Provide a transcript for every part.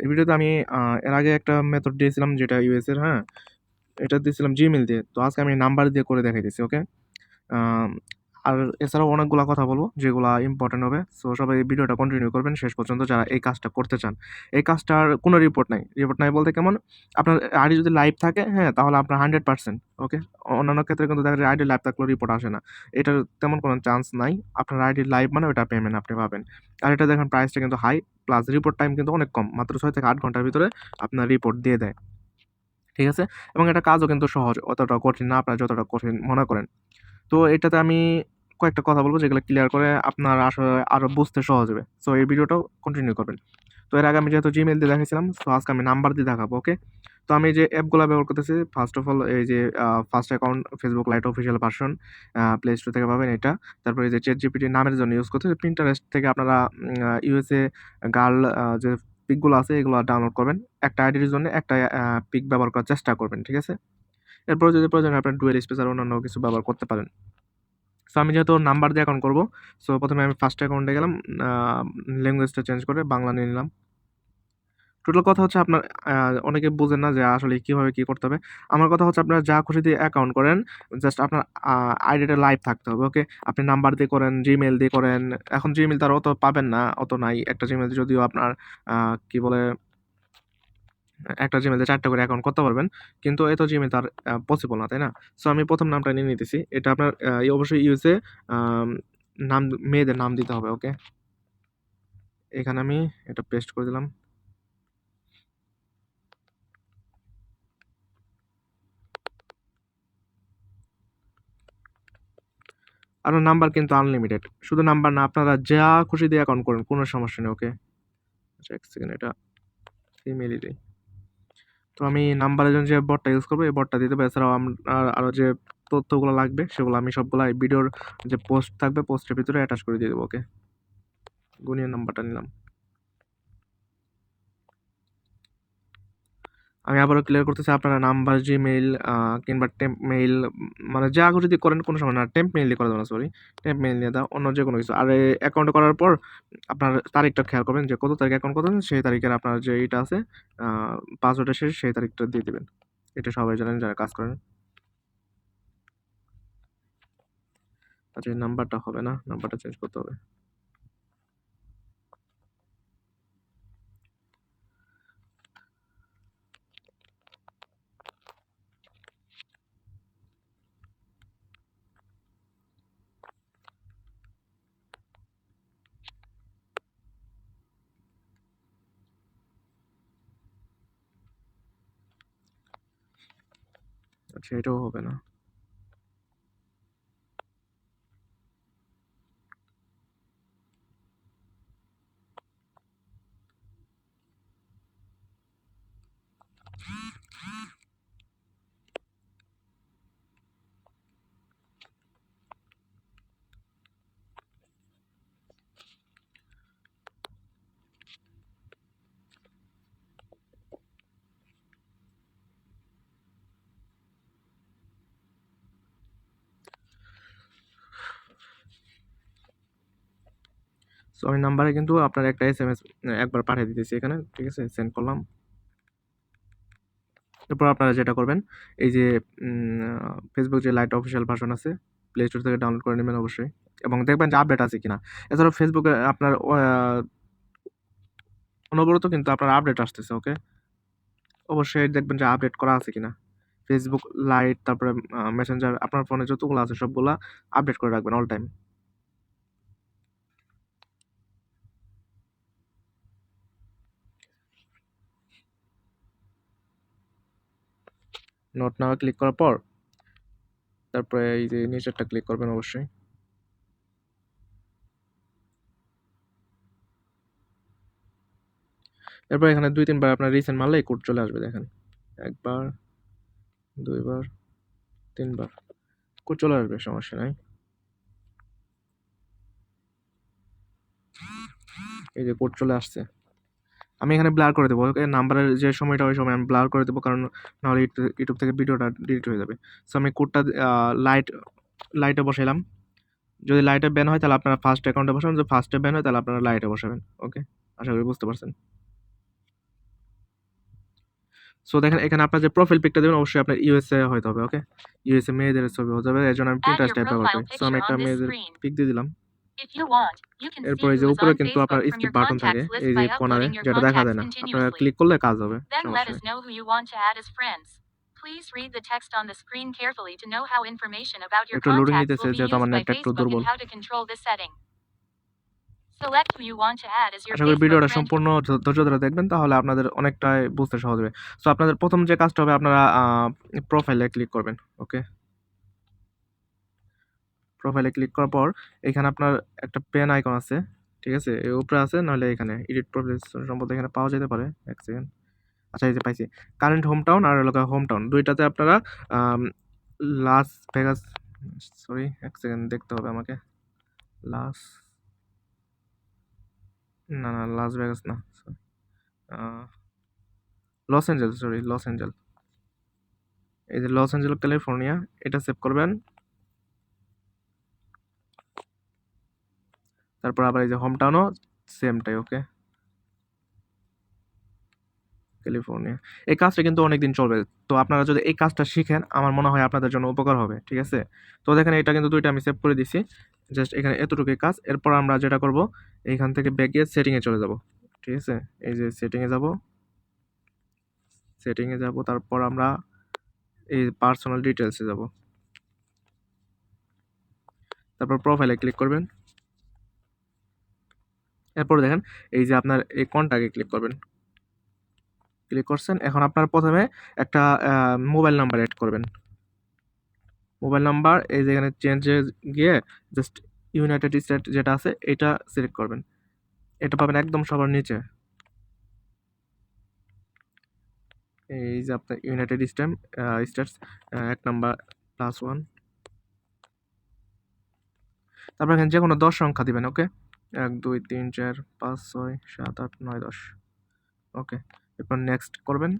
এই ভিডিওতে আমি এর আগে একটা মেথড দিয়েছিলাম যেটা ইউএস এর, হ্যাঁ? এটা দিয়েছিলাম জিমেইল দিয়ে। তো আজকে আমি নাম্বার দিয়ে করে দেখাইতেছি, ওকে? আম আর এছাড়াও অনেকগুলা কথা বলবো যেগুলা ইম্পোর্টেন্ট হবে। সো সবাই এই ভিডিওটা কন্টিনিউ করবেন শেষ পর্যন্ত যারা এই কাজটা করতে চান। এই কাজটার কোনো রিপোর্ট নাই। রিপোর্ট নাই বলতে কেমন? আপনার আইডি যদি লাইভ থাকে, হ্যাঁ? তাহলে আপনার 100%, ওকে? অন্যান্য ক্ষেত্রে কিন্তু দেখা যায় আইডি লাইভ থাকলেও রিপোর্ট আসে না। এটার তেমন কোনো চান্স নাই। আপনার আইডি লাইভ মানে ওটা পেমেন্ট আপনি পাবেন। আর এটা দেখেন প্রাইসটা কিন্তু হাই, প্লাস রিপোর্ট টাইম কিন্তু অনেক কম। মাত্র 6 থেকে 8 ঘন্টার ভিতরে আপনার রিপোর্ট দিয়ে দেয়। ঠিক আছে? এবং এটা কাজও কিন্তু সহজ। অতটা কঠিন না আপনারা যতটা কঠিন মনে করেন। তো এটাতে আমি কয়েকটা কথা বলবো যেগুলো ক্লিয়ার করে আপনার আসলে আরো বুঝতে সহজ হবে। সো এই ভিডিওটাও কন্টিনিউ করবেন। তো এর আগে আমি যেহেতু জিমেইল দিয়ে দেখাইছিলাম, সো আজকে আমি নাম্বার দিয়ে দেখাবো, ওকে? তো আমি যে অ্যাপগুলা ব্যবহার করতেছি, ফার্স্ট অফ অল এই যে first account Facebook light official version, play store থেকে পাবেন এটা। তারপরে এই যে ChatGPT নামের জন্য ইউজ করতেছি। Pinterest থেকে আপনারা USA গার্ল যে পিকগুলো আছে এগুলো ডাউনলোড করবেন। একটা আইডির জন্য একটা পিক ব্যবহার করার চেষ্টা করবেন, ঠিক আছে? এরপরে যদি প্রয়োজন হয় আপনার ডুয়েল স্পেস আর অন্যান্য কিছু ব্যবহার করতে পারেন। সো আমি যেহেতু নাম্বার দিয়ে অ্যাকাউন্ট করব, সো প্রথমে আমি ফার্স্ট অ্যাকাউন্টে গেলাম, ল্যাঙ্গুয়েজটা চেঞ্জ করে বাংলা নিয়ে নিলাম। টোটাল কথা হচ্ছে আপনার অনেকে বুঝেন না যে আসলে কিভাবে কি করতে হবে। আমার কথা হচ্ছে আপনারা যা খুশি দিয়ে অ্যাকাউন্ট করেন, জাস্ট আপনার আইডিটা লাইভ থাকতে হবে, ওকে? আপনি নাম্বার দিয়ে করেন, জিমেইল দিয়ে করেন। এখন জিমেইল তো আর অত পাবেন না, অত নাই। একটা জিমেইল যদিও আপনার কি বলে, একটা জিমেইলে ৪ টা করে অ্যাকাউন্ট করতে পারবেন। কিন্তু এত জিমেইল তো আর পসিবল না, তাই না? সো আমি ১ম নামটা নিয়ে নিতেছি। এটা আপনার অবশ্যই ইউএসএ আম নাম, মেয়েদের নাম দিতে হবে, ওকে? এখানে আমি এটা পেস্ট করে দিলাম। আপনার নাম্বার কিন্তু আনলিমিটেড। শুধু নাম্বার না, আপনারা যা খুশি দিয়ে অ্যাকাউন্ট করেন, কোনো সমস্যা নেই, ওকে? আচ্ছা ১ সেকেন্ড, এটা ইমেইলই দেই। তো আমি নাম্বারের জন্য যে বটটা ইউজ করব, এই বটটা দিয়ে দেব। এছাড়াও আরো যে তথ্যগুলো লাগবে সেগুলো আমি সবগুলা এই ভিডিওর যে পোস্ট থাকবে, পোস্টের ভিতরে অ্যাটাচ করে দিয়ে দেব, ওকে? গুনিয়ে নাম্বারটা নিলাম। আমি আবারও ক্লিয়ার করতেছি, আপনারা নাম্বার, জিমেইল কিংবা টেম্প মেইল, মানে যা খুশি দিয়ে করেন, কোনো সময় না। টেম্প মেইল দিয়ে করে দেবেন, সরি। টেম্প মেইল দিয়ে দাও, অন্য যেকোনো কিছু। আর এই অ্যাকাউন্টে করার পর আপনার তারিখটা খেয়াল করবেন যে কত তারিখে অ্যাকাউন্ট করতেছেন, সেই তারিখের আপনার যে এইটা আছে, আ পাসওয়ার্ডের শেষে সেই তারিখটা দিয়ে দিবেন। এটা সবাই জানেন যারা কাজ করেন। আচ্ছা, এই নাম্বারটা হবে না, নাম্বারটা চেঞ্জ করতে হবে। আচ্ছা, এটাও হবে না। সো আমি নাম্বারে কিন্তু আপনার একটা এসএমএস একবার পাঠিয়ে দিতেছি এখানে, ঠিক আছে? সেন্ড করলাম। এরপর আপনারা যেটা করবেন, এই যে Facebook যে লাইট অফিসিয়াল ভার্সন আছে, প্লে স্টোর থেকে ডাউনলোড করে নেবেন অবশ্যই, এবং দেখবেন যে আপডেট আছে কিনা। এছাড়াও ফেসবুকে আপনার অনবরত কিন্তু আপনার আপডেট আসতেছে, ওকে? অবশ্যই দেখবেন যে আপডেট করা আছে কিনা। ফেসবুক লাইট, তারপরে মেসেঞ্জার, আপনার ফোনে যতগুলো আছে সবগুলা আপডেট করে রাখবেন all time. Note now click করার পর তারপরে এই যে নিচেরটা ক্লিক করবেন অবশ্যই। এরপর এখানে ২-৩ বার আপনার রিসেন্ট মারলেই কোড চলে আসবে, দেখেন। ১ বার, ২ বার, ৩ বার কোড চলে আসবে, সমস্যা নাই। এই যে কোড চলে আসছে। আমি এখানে ব্লার করে দেবো, ওকে? নাম্বারের যে সময়টা ওই সময় আমি ব্লার করে দেবো, কারণ নাহলে ইউটিউব থেকে ভিডিওটা ডিলিট হয়ে যাবে। সো আমি কোডটা লাইটে বসাইলাম। যদি লাইটে ব্যান হয় তাহলে আপনারা ফার্স্ট অ্যাকাউন্টে বসাবেন, যদি ফার্স্টে ব্যান হয় তাহলে আপনারা লাইটে বসাবেন, ওকে? আশা করি বুঝতে পারছেন। সো দেখেন এখানে আপনার যে প্রোফাইল পিকটা দেবেন অবশ্যই আপনার ইউএসএ হইতে হবে, ওকে? ইউএসএ মেয়েদের ছবি হয়ে যাবে, এজন্য আমি Add Pinterest your টাইপ ব্যবহার profile করি। সো আমি picture একটা on this মেয়েদের screen. পিক দিয়ে দিলাম। If you want, you can see এরপর এই যে who is উপরে on কিন্তু আপনার Facebook from skip your button থাকে contacts list এই যে by কোণারে, uploading your যেটা দেখা contacts যায় না। আপনারা continuously. ক্লিক করলে কাজ হবে, Then let সমস্যা us নেই। know who you want to add as friends. Please read the text on the screen carefully to know how information about your একটু লোডিং contacts নিতেছে will be যেহেতু আমার used by নেটটা একটু Facebook দুর্বল। and how to control this setting. Select who you want to add as your আশা করি Facebook ভিডিওটা friend. সম্পূর্ণ ধৈর্য ধরে দেখবেন, তাহলে আপনাদের অনেকটাই বুঝতে সহজ হবে। সো আপনাদের প্রথম যে কাজটা হবে আপনারা প্রোফাইলে ক্লিক করবেন, ওকে? প্রোফাইলে ক্লিক করার পর এখানে আপনার একটা পেন আইকন আছে, ঠিক আছে? এর উপরে আছে, নাহলে এখানে এডিট প্রোফাইল সম্ভবত এখানে পাওয়া যেতে পারে। এক সেকেন্ড। আচ্ছা, এই যে পাইছি। কারেন্ট হোম টাউন আর হলো হোম টাউন, দুইটাতে আপনারা লাস ভেগাস, সরি এক সেকেন্ড দেখতে হবে আমাকে। লাস, না না, লাস ভেগাস না, Los Angeles, sorry Los Angel. এই যে লস অ্যাঞ্জেল ক্যালিফোর্নিয়া, এটা সেভ করবেন। তারপর আবার এই যে হোম টাউনও সেমটাই, ওকে? ক্যালিফোর্নিয়া। এই কাজটা কিন্তু অনেকদিন চলবে। তো আপনারা যদি এই কাজটা শিখেন আমার মনে হয় আপনাদের জন্য উপকার হবে, ঠিক আছে? তো দেখেন এটা কিন্তু দুইটা আমি সেভ করে দিছি। জাস্ট এখানে এতটুকুই কাজ। এরপর আমরা যেটা করব, এইখান থেকে ব্যাক গিয়ে সেটিংয়ে চলে যাব, ঠিক আছে? এই যে সেটিংয়ে যাব, তারপর আমরা এই পার্সোনাল ডিটেইলসে যাব। তারপর প্রোফাইলে ক্লিক করবেন। এরপর দেখেন এই যে আপনার এই কন্টাক্টে ক্লিক করবেন। ক্লিক করছেন। এখন আপনার প্রথমে একটা মোবাইল নাম্বার এড করবেন। মোবাইল নাম্বার এই যে এখানে চেঞ্জে গিয়ে জাস্ট ইউনাইটেড স্টেট যেটা আছে এটা সিলেক্ট করবেন। এটা পাবেন একদম সবার নিচে। এই যে আপনার ইউনাইটেড স্টেটস 1 নাম্বার +1। তারপর এখানে যে কোনো 10 সংখ্যা দিবেন, ওকে? 1 2 3 4 5 6 7 8 9 10, ওকে? এরপর নেক্সট করবেন।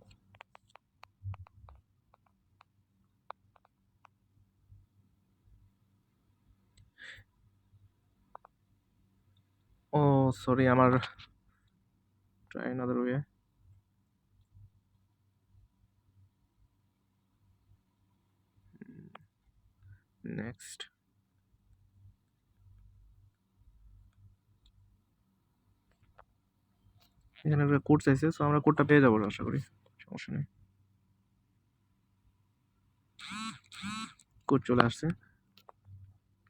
ও সরি, আমার ট্রাই অ্যানাদার ওয়ে। নেক্সট। এখানে একটা কোড চাইছে, সো আমরা কোডটা পেয়ে যাবো আশা করি, সমস্যা নেই। কোড চলে আসছে,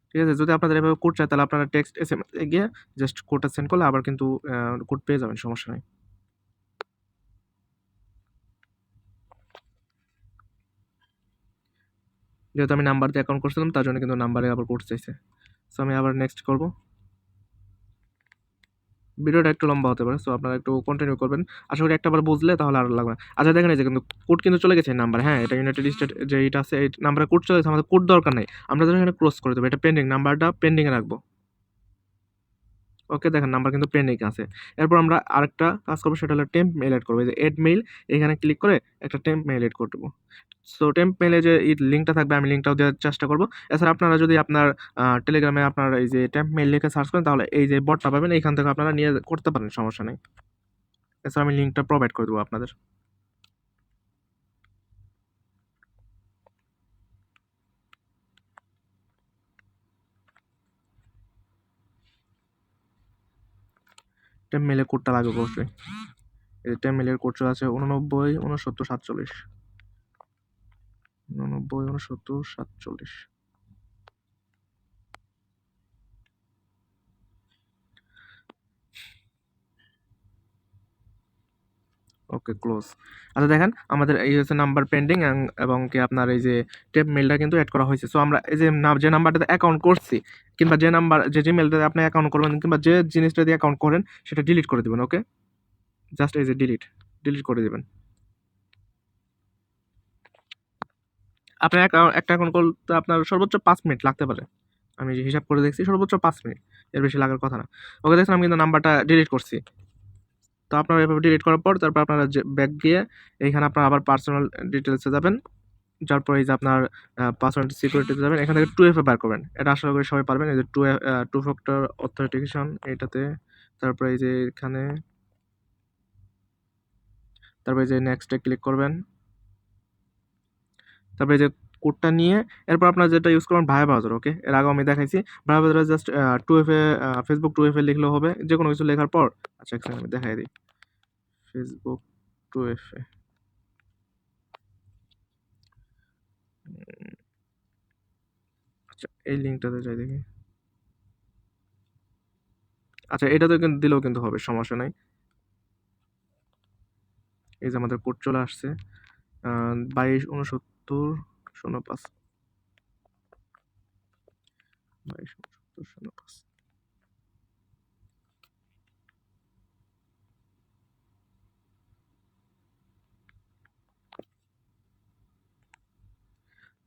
ঠিক আছে? যদি আপনাদের এভাবে কোড চাই তাহলে আপনারা টেক্সট এসএমএস এ গিয়ে জাস্ট কোডটা সেন্ড করলে আবার কিন্তু কোড পেয়ে যাবেন, সমস্যা নেই। যেহেতু আমি নাম্বার দিয়ে অ্যাকাউন্ট করছিলাম তার জন্য কিন্তু নাম্বারে আবার কোড চাইছে। সো আমি আবার নেক্সট করব। ভিডিওটা একটু লম্বা হতে পারে, সো আপনারা একটু কন্টিনিউ করবেন। আশা করি একটাবার বুঝলে তাহলে আর লাগবে না। আচ্ছা দেখেন এই যে কিন্তু কোড কিন্তু চলে গেছে নাম্বার, হ্যাঁ? এটা ইউনাইটেড স্টেট যে এটা আছে এই নাম্বারে কোড চলে গেছে, আমাদের কোড দরকার নেই। আমরা যখন এখানে ক্রস করে দেবো, এটা পেন্ডিং, নাম্বারটা পেন্ডিংয়ে রাখবো। ওকে, দেখেন নাম্বার কিন্তু পেন্ডিং আছে। এরপর আমরা আরেকটা কাজ করবো, সেটা হলো টেম্প মেইল এড করবো। এই যে এড মেইল, এখানে ক্লিক করে একটা টেম্প মেইল এড করে দেবো। সো টেম্প মেইলে যে এই লিঙ্কটা থাকবে আমি লিঙ্কটাও দেওয়ার চেষ্টা করবো। এছাড়া আপনারা যদি আপনার টেলিগ্রামে আপনার এই যে টেম্প মেইল লিখে সার্চ করেন তাহলে এই যে বটটা পাবেন, এইখান থেকে আপনারা নিয়ে করতে পারেন, সমস্যা নেই। এছাড়া আমি লিঙ্কটা প্রোভাইড করে দেবো আপনাদের। টেম্প মেইলের কোডটা লাগবে অবশ্যই। এই যে টেম্প মেইলের কোড চলে আছে 89 69 47, 89 69 47। ওকে, ক্লোজ। আচ্ছা দেখেন আমাদের এই হচ্ছে নাম্বার পেন্ডিং এবং কি আপনার এই যে টেপ মেইলটা কিন্তু এড করা হয়েছে। সো আমরা এই যে যে নাম্বারটাতে অ্যাকাউন্ট করছি কিংবা যে নাম্বার যে জিমেলটাতে আপনি অ্যাকাউন্ট করবেন কিংবা যে জিনিসটা দিয়ে অ্যাকাউন্ট করেন সেটা ডিলিট করে দেবেন, ওকে? জাস্ট এই যে ডিলিট করে দেবেন। আপনার একটা অ্যাকাউন্ট করতে আপনার সর্বোচ্চ 5 মিনিট লাগতে পারে। আমি যে হিসাব করে দেখছি সর্বোচ্চ 5 মিনিট, এর বেশি লাগার কথা না। ওকে, দেখছেন আমি কিন্তু নাম্বারটা ডিলিট করছি। তো আপনারা এভাবে ডিলিট করার পর তারপর আপনারা যে ব্যাক গিয়ে এইখানে আপনারা আবার পার্সোনাল ডিটেলসে যাবেন। যার পরে এই যে আপনার পাসওয়ার্ড সিকিউরিটিতে যাবেন, এখান থেকে 2FA বার করবেন। এটা আশা করি সবাই পারবেন। এই যে টু ফ্যাক্টর অথেন্টিকেশন এটাতে, তারপরে এই যে এখানে, তারপরে এই যে নেক্সটে ক্লিক করবেন। তারপরে এই যে কোডটা নিয়ে এরপর আপনারা যেটা ইউজ করবেন ভায়া ব্রাউজার, ওকে? এর আগেও আমি দেখাইছি। ভায়া ব্রাউজারে জাস্ট 2FA ফেসবুক 2FA লিখলেও হবে। যেকোনো কিছু লেখার পর আচ্ছা এক সেকেন্ড আমি দেখাই দিই। ফেসবুক 2FA আচ্ছা এই লিঙ্কটাতে যাই দেখি। আচ্ছা এটাতে কিন্তু দিলেও কিন্তু হবে, সমস্যা নাই। এই যে আমাদের কোড চলে আসছে 226905 226905।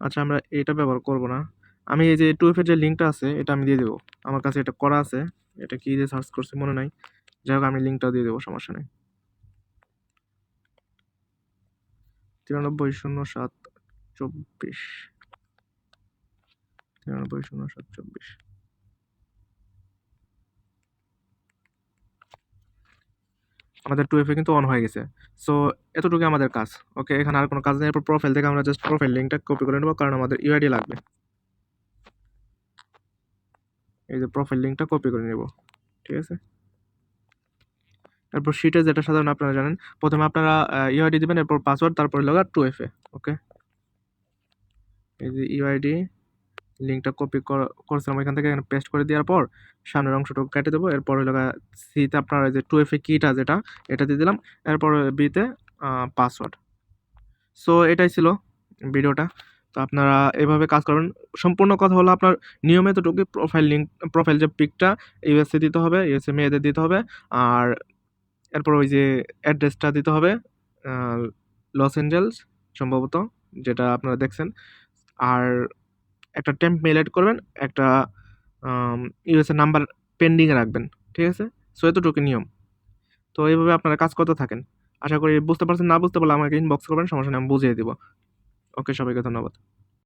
আচ্ছা আমরা এটা ব্যবহার করব না। আমি এই যে 2FA এর যে লিঙ্কটা আছে এটা আমি দিয়ে দেবো। আমার কাছে এটা করা আছে। এটা কি দিয়ে সার্চ করছি মনে নাই। যাই হোক আমি লিঙ্কটা দিয়ে দেবো, সমস্যা নেই। 930724 930724। আমাদের 2FA কিন্তু অন হয়ে গেছে। সো এতটুকুই আমাদের কাজ, ওকে? এখানে আর কোনো কাজ নেই। এরপর প্রোফাইল থেকে আমরা জাস্ট প্রোফাইল লিঙ্কটা কপি করে নেব, কারণ আমাদের ইউআইডি লাগবে। এই যে প্রোফাইল লিঙ্কটা কপি করে নেব, ঠিক আছে? এরপর শিটে যেটা সাধারণ আপনারা জানেন, প্রথমে আপনারা ইউআইডি দিবেন, এরপর পাসওয়ার্ড, তারপর লগা 2FA, ওকে? এই যে ইউআইডি লিঙ্কটা কপি করছিলাম এখান থেকে এখানে পেস্ট করে দেওয়ার পর সামনের অংশটুকু কেটে দেবো। এরপর লগা সিতে আপনার যে 2FA কিটা যেটা এটা দিয়ে দিলাম, এরপর বিতে পাসওয়ার্ড। সো এটাই ছিল ভিডিওটা। তো আপনারা এভাবে কাজ করবেন। সম্পূর্ণ কথা হলো আপনার নিয়ম এতটুকুই, প্রোফাইল যে পিকটা ইউএসএ দিতে হবে, ইউএসএ মেয়েদের দিতে হবে। আর এরপর ওই যে অ্যাড্রেসটা দিতে হবে লস এঞ্জেলস সম্ভবত, যেটা আপনারা দেখছেন। আর একটা টেম্প মেল এড করবেন, একটা ইউএসএ নাম্বার পেন্ডিংয়ে রাখবেন, ঠিক আছে? সো এতটুকু নিয়ম। তো এইভাবে আপনারা কাজ করতে থাকেন। আশা করি বুঝতে পারছেন। না বুঝতে পারলে আমাকে ইনবক্স করবেন, সমস্যা নেই, আমি বুঝিয়ে দিব। ওকে, সবাইকে ধন্যবাদ।